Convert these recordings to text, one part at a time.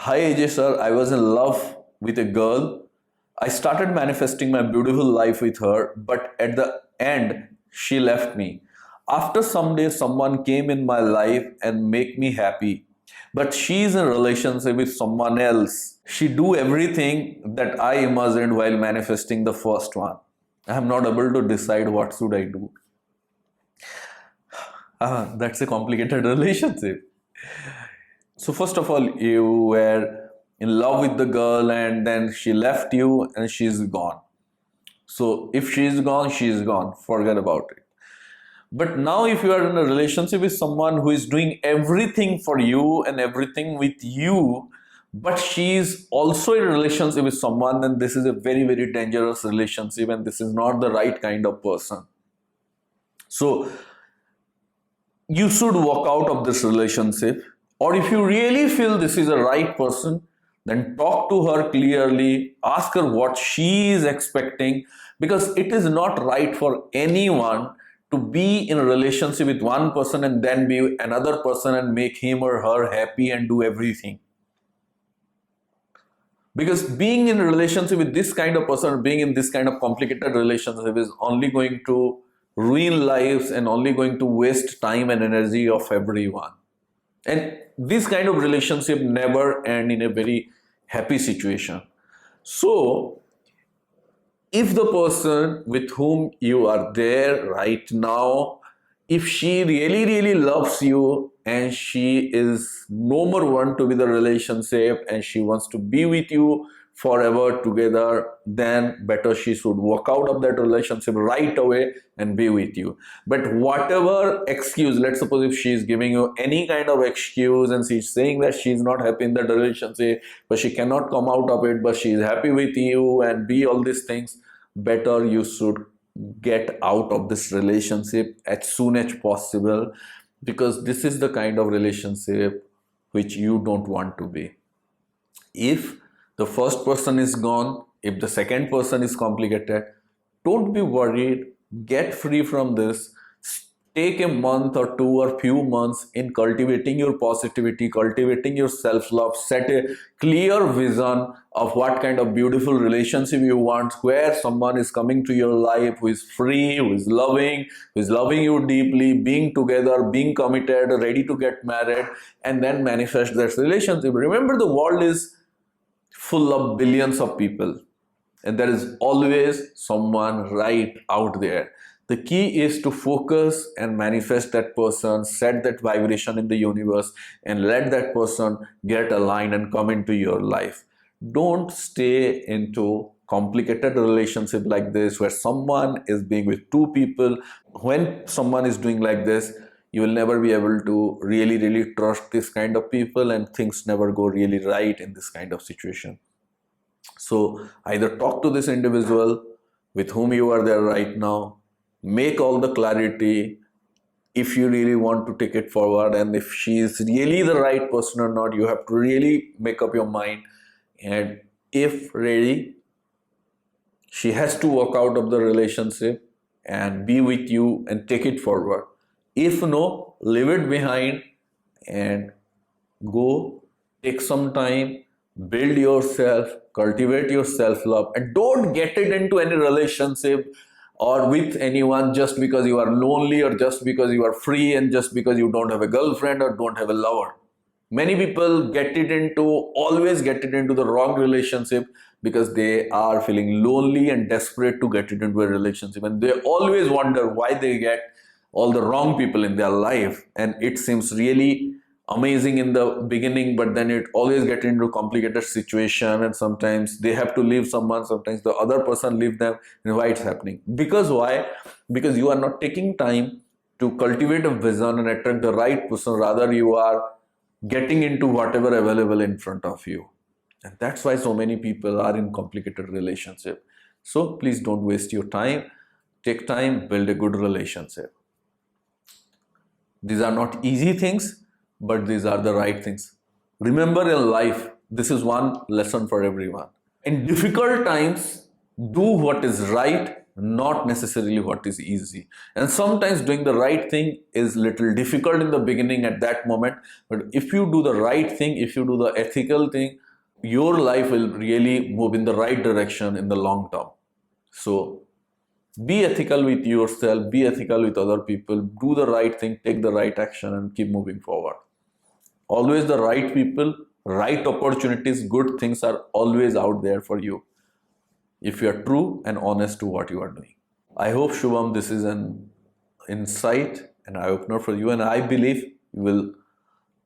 Hi AJ sir, I was in love with a girl. I started manifesting my beautiful life with her, but at the end, she left me. After some days, someone came in my life and make me happy. But she is in relationship with someone else. She do everything that I imagined while manifesting the first one. I am not able to decide what should I do. That's a complicated relationship. So first of all, you were in love with the girl and then she left you and she's gone. So if she's gone, she's gone. Forget about it. But now if you are in a relationship with someone who is doing everything for you and everything with you, but she is also in a relationship with someone, then this is a very, very dangerous relationship and this is not the right kind of person. So you should walk out of this relationship, or if you really feel this is the right person, then talk to her clearly, ask her what she is expecting, because it is not right for anyone to be in a relationship with one person and then be another person and make him or her happy and do everything. Because being in a relationship with this kind of person, being in this kind of complicated relationship is only going to ruin lives and only going to waste time and energy of everyone. And this kind of relationship never end in a very happy situation. So if the person with whom you are there right now, if she really, really loves you and she is no more want to be the relationship and she wants to be with you forever together, then better she should walk out of that relationship right away and be with you. But whatever excuse, let's suppose if she is giving you any kind of excuse and she's saying that she's not happy in that relationship, but she cannot come out of it, but she is happy with you and be all these things, better you should get out of this relationship as soon as possible, because this is the kind of relationship which you don't want to be. If the first person is gone, if the second person is complicated, don't be worried, get free from this. Take a month or two or few months in cultivating your positivity, cultivating your self-love, set a clear vision of what kind of beautiful relationship you want, where someone is coming to your life who is free, who is loving you deeply, being together, being committed, ready to get married, and then manifest that relationship. Remember, the world is full of billions of people and there is always someone right out there. The key is to focus and manifest that person, set that vibration in the universe, and let that person get aligned and come into your life. Don't stay into complicated relationship like this where someone is being with two people. When someone is doing like this, you will never be able to really, really trust this kind of people and things never go really right in this kind of situation. So either talk to this individual with whom you are there right now, make all the clarity if you really want to take it forward, and if she is really the right person or not, you have to really make up your mind. And if ready, she has to walk out of the relationship and be with you and take it forward. If no, leave it behind and go, take some time, build yourself, cultivate your self-love, and don't get it into any relationship or with anyone just because you are lonely or just because you are free and just because you don't have a girlfriend or don't have a lover. Many people always get it into the wrong relationship because they are feeling lonely and desperate to get it into a relationship, and they always wonder why they get all the wrong people in their life, and it seems really amazing in the beginning, but then it always get into a complicated situation, and sometimes they have to leave someone, sometimes the other person leave them. And why it's happening? Because why? Because you are not taking time to cultivate a vision and attract the right person, rather you are getting into whatever available in front of you. And that's why so many people are in complicated relationship. So please don't waste your time. Take time, build a good relationship. These are not easy things, but these are the right things. Remember, in life, this is one lesson for everyone. In difficult times, do what is right not necessarily what is easy. And sometimes doing the right thing is little difficult in the beginning at that moment, but if you do the right thing, if you do the ethical thing, your life will really move in the right direction in the long term. So be ethical with yourself, be ethical with other people, do the right thing, take the right action, and keep moving forward. Always the right people, right opportunities, good things are always out there for you if you are true and honest to what you are doing. I hope, Shubham, this is an insight and eye opener for you, and I believe you will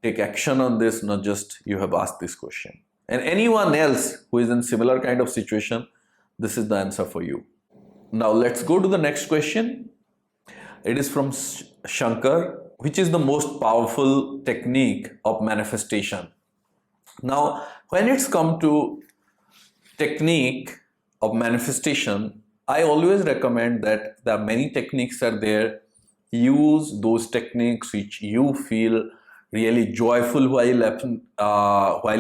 take action on this, not just you have asked this question. And anyone else who is in similar kind of situation, this is the answer for you. Now let's go to the next question. It is from Shankar. Which is the most powerful technique of manifestation? Now, when it's come to technique of manifestation, I always recommend that there are many techniques are there. Use those techniques which you feel really joyful while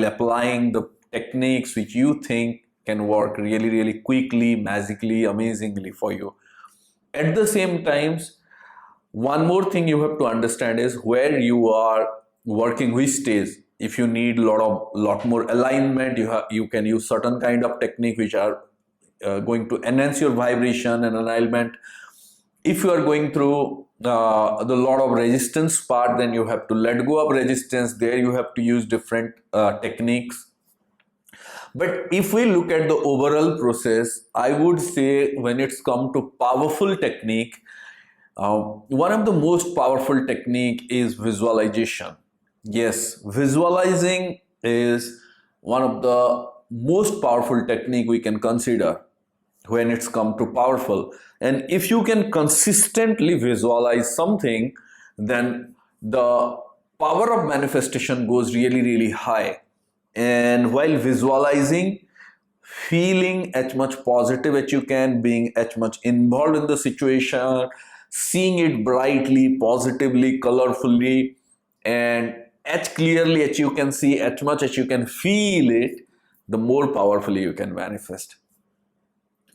applying the techniques which you think can work really quickly, magically, amazingly for you. At the same times, one more thing you have to understand is where you are working, which stage. If you need lot more alignment, you can use certain kind of technique which are going to enhance your vibration and alignment. If you are going through the lot of resistance part, then you have to let go of resistance. There you have to use different techniques. But if we look at the overall process, I would say when it's come to powerful technique, one of the most powerful technique is visualization. Yes, visualizing is one of the most powerful technique we can consider when it's come to powerful. And if you can consistently visualize something, then the power of manifestation goes really high. And while visualizing, feeling as much positive as you can, being as much involved in the situation, seeing it brightly, positively, colorfully, and as clearly as you can see, as much as you can feel it, the more powerfully you can manifest.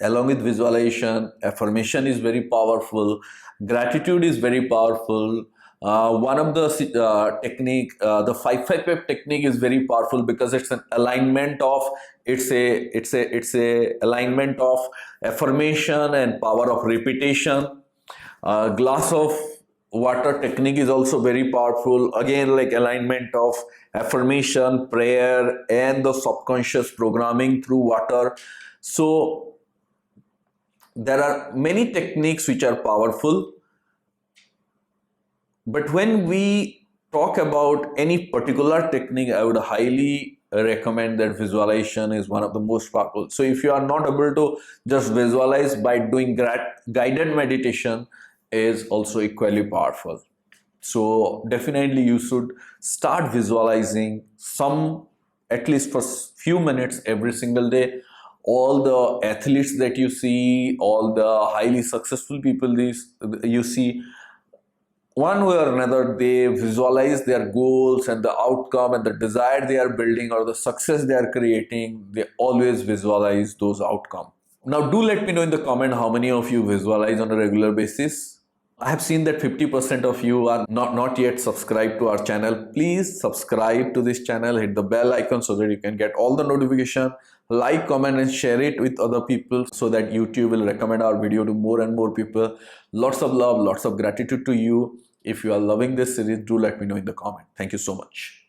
Along with visualization, affirmation is very powerful, gratitude is very powerful. One of the technique, the 5-5-5 technique is very powerful because it's an alignment of it's a alignment of affirmation and power of repetition. Glass of water technique is also very powerful. Again, like alignment of affirmation, prayer, and the subconscious programming through water. So there are many techniques which are powerful. But when we talk about any particular technique, I would highly recommend that visualization is one of the most powerful. So if you are not able to just visualize, by doing guided meditation is also equally powerful. So definitely you should start visualizing some, at least for few minutes every single day. All the athletes that you see, all the highly successful people you see, one way or another, they visualize their goals and the outcome and the desire they are building or the success they are creating. They always visualize those outcomes. Now, do let me know in the comment how many of you visualize on a regular basis. I have seen that 50% of you are not yet subscribed to our channel. Please subscribe to this channel, hit the bell icon so that you can get all the notification. Like, comment and share it with other people so that YouTube will recommend our video to more and more people. Lots of love, lots of gratitude to you. If you are loving this series, do let me know in the comment. Thank you so much.